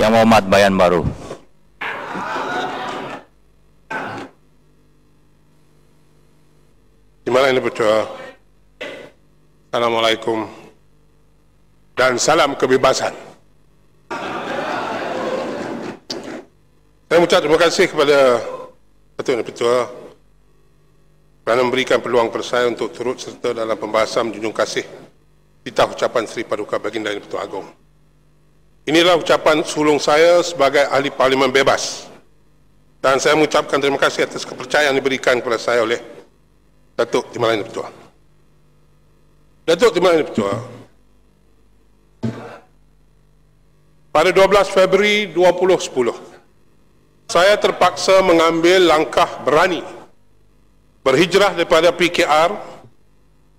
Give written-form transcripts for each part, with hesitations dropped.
Yang Muhammad Bayan Baru. Terima kasih Ketua. Assalamualaikum dan salam kebebasan. Saya mengucap terima kasih kepada Ketua kerana memberikan peluang kepada saya untuk turut serta dalam pembahasan menjunjung kasih titah ucapan Seri Paduka Baginda Yang Pertuan Agong. Inilah ucapan sulung saya sebagai ahli parlimen bebas, dan saya mengucapkan terima kasih atas kepercayaan yang diberikan kepada saya oleh Datuk Timbalan Yang Pertuan. Datuk Timbalan Yang Pertuan, pada 12 Februari 2010, saya terpaksa mengambil langkah berani berhijrah daripada PKR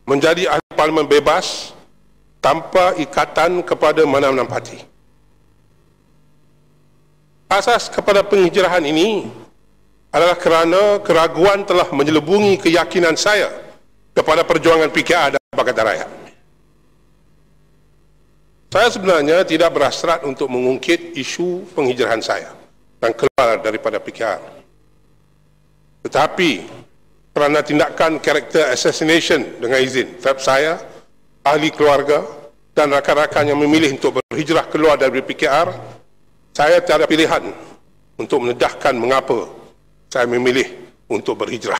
menjadi ahli parlimen bebas tanpa ikatan kepada mana-mana parti. Asas kepada penghijrahan ini adalah kerana keraguan telah menyelubungi keyakinan saya kepada perjuangan PKR dan Pakatan Rakyat. Saya sebenarnya tidak berhasrat untuk mengungkit isu penghijrahan saya dan keluar daripada PKR. Tetapi kerana tindakan karakter assassination dengan izin terhadap saya, ahli keluarga dan rakan-rakan yang memilih untuk berhijrah keluar dari PKR, saya tiada pilihan untuk mendedahkan mengapa saya memilih untuk berhijrah.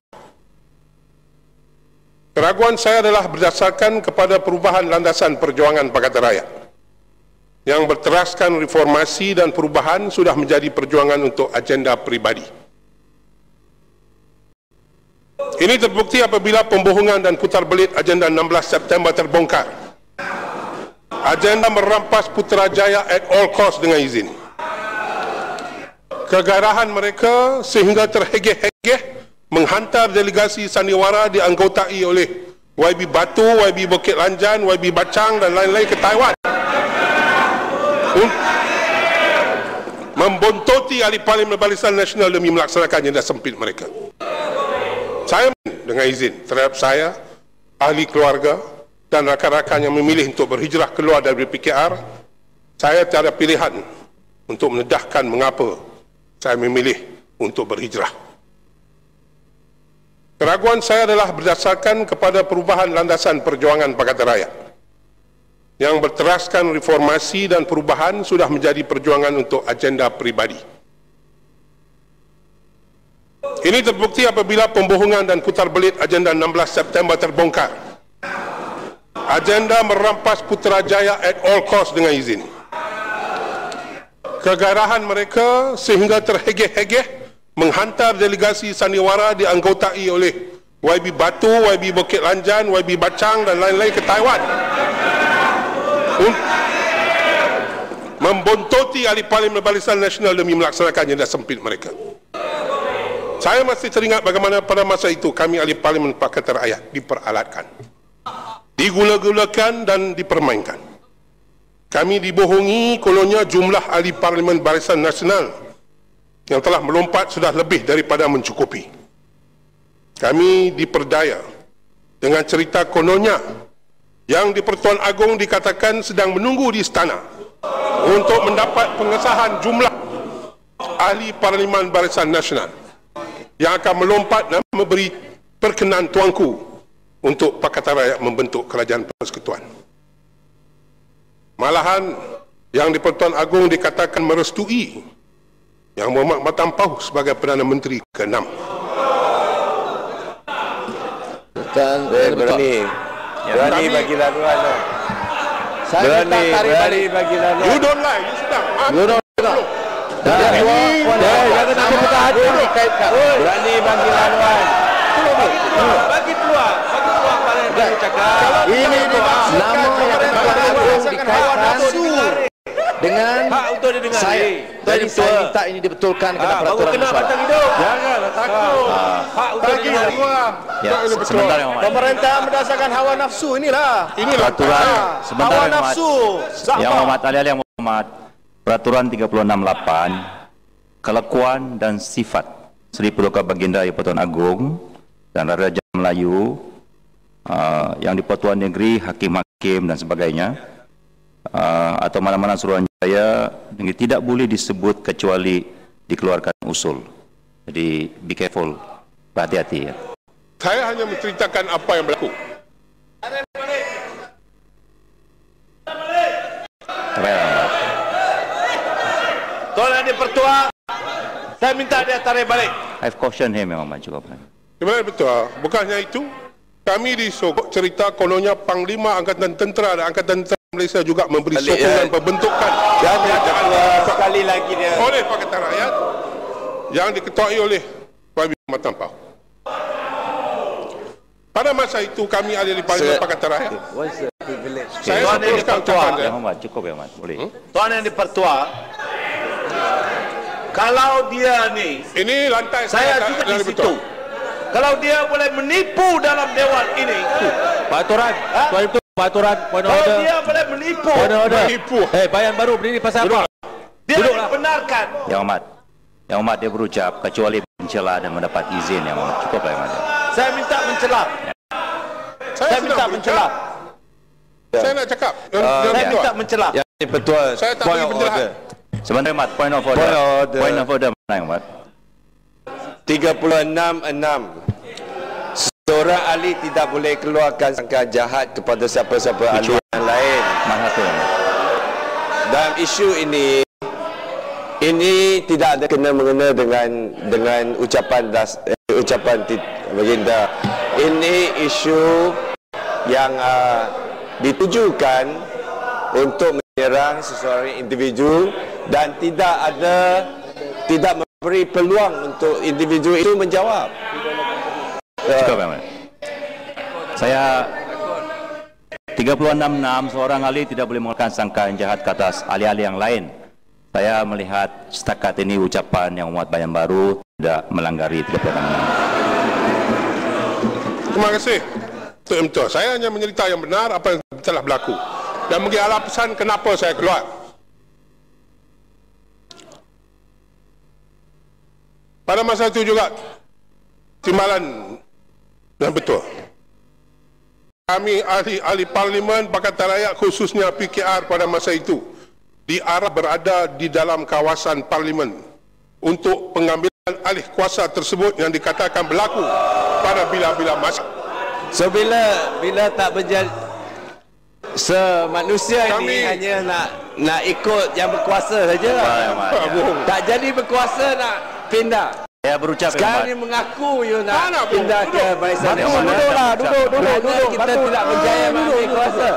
Keraguan saya adalah berdasarkan kepada perubahan landasan perjuangan Pakatan Rakyat yang berteraskan reformasi dan perubahan sudah menjadi perjuangan untuk agenda peribadi. Ini terbukti apabila pembohongan dan putar belit agenda 16 September terbongkar. Agenda merampas Putrajaya at all cost dengan izin. Kegarahan mereka sehingga terhegeh-hegeh menghantar delegasi sandiwara dianggotai oleh YB Batu, YB Bukit Lanjan, YB Bacang dan lain-lain ke Taiwan, membontot ahli parlimen Barisan Nasional demi melaksanakan agenda sempit mereka. Saya dengan izin terhadap saya, ahli keluarga dan rakan-rakan yang memilih untuk berhijrah keluar dari PKR, saya tiada pilihan untuk mendedahkan mengapa saya memilih untuk berhijrah. Keraguan saya adalah berdasarkan kepada perubahan landasan perjuangan Pakatan Rakyat yang berteraskan reformasi dan perubahan sudah menjadi perjuangan untuk agenda peribadi. Ini terbukti apabila pembohongan dan putar belit agenda 16 September terbongkar. Agenda merampas Putrajaya at all cost dengan izin. Kegarahan mereka sehingga terhegeh-hegeh menghantar delegasi sandiwara dianggotai oleh YB Batu, YB Bukit Lanjan, YB Bacang dan lain-lain ke Taiwan, membontoti ahli parlimen Barisan Nasional demi melaksanakan agenda sempit mereka. Saya masih teringat bagaimana pada masa itu kami ahli parlimen Pakatan Rakyat diperalatkan, digula-gulakan dan dipermainkan. Kami dibohongi kononnya jumlah ahli parlimen Barisan Nasional yang telah melompat sudah lebih daripada mencukupi. Kami diperdaya dengan cerita kononnya yang di Pertuan Agong dikatakan sedang menunggu di istana untuk mendapat pengesahan jumlah ahli parlimen Barisan Nasional yang akan melompat dan memberi perkenan tuanku untuk Pakatan Rakyat membentuk kerajaan persekutuan. Malahan yang di Pertuan Agong dikatakan merestui Yang Muhammad Matampau sebagai Perdana Menteri ke-6. Berani bagi laluan. Berani bagi laluan. You don't lie, you sedang. You don't lie. Jangan nak buka hati dikaitkan. Berani bagi laluan. Bagi peluang pada cakap. Ini nama yang dikaitkan dengan saya. Tadi saya minta ini dibetulkan kena peraturan musyawarah. Janganlah takut. Hak untuk didengar. Sebentar yang Pemerintah berdasarkan hawa nafsu inilah. Inilah peraturan. Sebentar Hawa yang nafsu. Yang Muhammad Ali yang Muhammad. Peraturan 368 kelakuan dan sifat Seri Paduka Baginda Yang Pertuan Agong dan Raja Melayu yang di Pertuan Negeri, hakim-hakim dan sebagainya, atau mana-mana suruhan saya tidak boleh disebut kecuali dikeluarkan usul. Jadi be careful, berhati-hati ya. Saya hanya menceritakan apa yang berlaku. Tuan Yang di-Pertua, saya minta dia tarik balik. I've cautioned him, Yang Amat, cukup. Sebenarnya betul. Bukannya itu, kami disokong cerita kononnya Panglima Angkatan Tentera dan Angkatan Tentera Malaysia juga memberi sokongan pembentukan Sekali lagi dia. oleh Pakatan Rakyat yang diketuai oleh Prime Minister Matampau. Pada masa itu kami ada di Parlimen Pakatan Rakyat. Saya Tuan Yang teruskan di-Pertua, ucapan saya. Yang Amat, cukup Yang Amat, boleh. Tuan Yang di-Pertua, kalau dia ni, Ini lantai saya juga di situ. Kalau dia boleh menipu dalam dewan ini, Peraturan, Tuan Itu, peraturan, point of kalau order. dia boleh menipu, Point of order. Menipu. Bayan baru berdiri pasal apa? dia dibenarkan. Yang Amat dia berucap kecuali mencela dan mendapat izin. Yang Amat, cukup Yang Amat. Saya minta mencela. Saya minta mencela. Saya nak cakap. Saya minta mencela. Yang di-Pertua, Saya tak point beri of pencerahan. order. Sebentar Yang Amat, point of order. Point of order. Point of order mana Yang Amat? 36.6. Seorang ahli tidak boleh keluarkan sangkaan jahat kepada siapa-siapa ahli yang lain. Mana tu? Dalam isu ini tidak ada kena-mengena dengan ucapan baginda. Ini isu yang ditujukan untuk menyerang seseorang individu dan tidak memberi peluang untuk individu itu menjawab. Cukup Yang Amat. Saya 36.6 seorang ahli tidak boleh mengeluarkan sangkaan jahat ke atas ahli-ahli yang lain. Saya melihat setakat ini ucapan Yang Amat Bayan Baru tidak melanggari 36.6. Terima kasih. Tok M. Tua. Saya hanya menyerita yang benar apa yang telah berlaku dan bagi alasan kenapa saya keluar. Pada masa itu juga timbalan dan betul. Kami ahli Parlimen Pakatan Rakyat khususnya PKR pada masa itu diarah berada di dalam kawasan Parlimen untuk pengambilan alih kuasa tersebut yang dikatakan berlaku pada bila-bila masa. So bila tak berjaya, manusia ini Kami- hanya nak ikut yang berkuasa saja. Tak jadi berkuasa nak pindah. Saya berucap Yang Sekarang Amat. ni mengaku you nak Mana, Bung? pindah ke Barisan Batu, Nasional. duduklah, duduk. Kita tidak berjaya mengambil kuasa.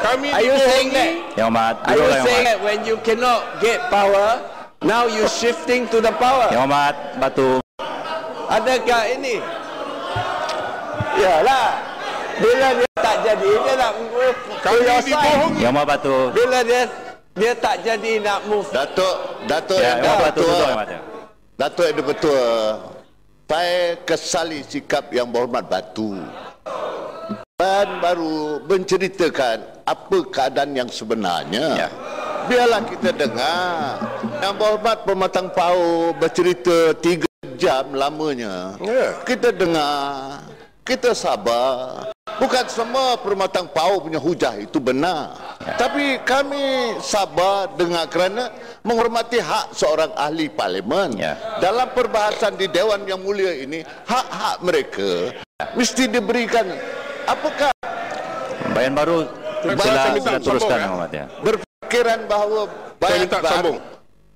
Kami Are you saying that? Yang Amat, Are you duduklah Yang saying Amat. that when you cannot get power, now you shifting to the power? Yang Amat, batu. Adakah ini? Yalah. Bila dia tak jadi, dia nak move to kami your side. dibohongi. Yang Amat, batu. Bila dia tak jadi nak move. Datuk Ya, Yang Amat, batu. Duduk Yang Amat. Datuk Yang Di-Pertua, saya kesali sikap Yang Berhormat Batu dan baru menceritakan apa keadaan yang sebenarnya. Ya. Biarlah kita dengar Yang Berhormat Pematang Pau bercerita 3 jam lamanya. Ya. Kita dengar, kita sabar. Bukan semua Pematang Pau punya hujah itu benar. Tapi kami sabar dengar kerana menghormati hak seorang ahli parlimen. Ya. Dalam perbahasan di Dewan Yang Mulia ini, hak-hak mereka mesti diberikan. Apakah Bayan Baru Saya sila minta teruskan sambung, Yang Amat ya. berfikiran bahawa Saya minta Bayan sambung.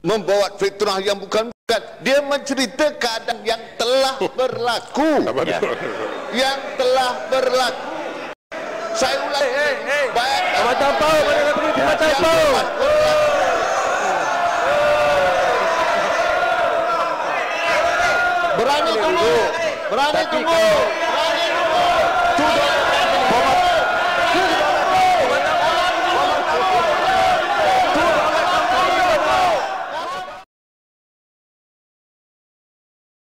membawa fitnah yang bukan. Dia mencerita keadaan yang telah berlaku. Ya. Yang telah berlaku. Saya ulangi. Bayangkan. Mata Pau, mana nak pergi ke Mata Yang Pau? telah berlaku. Berani tunggu. Berani tunggu.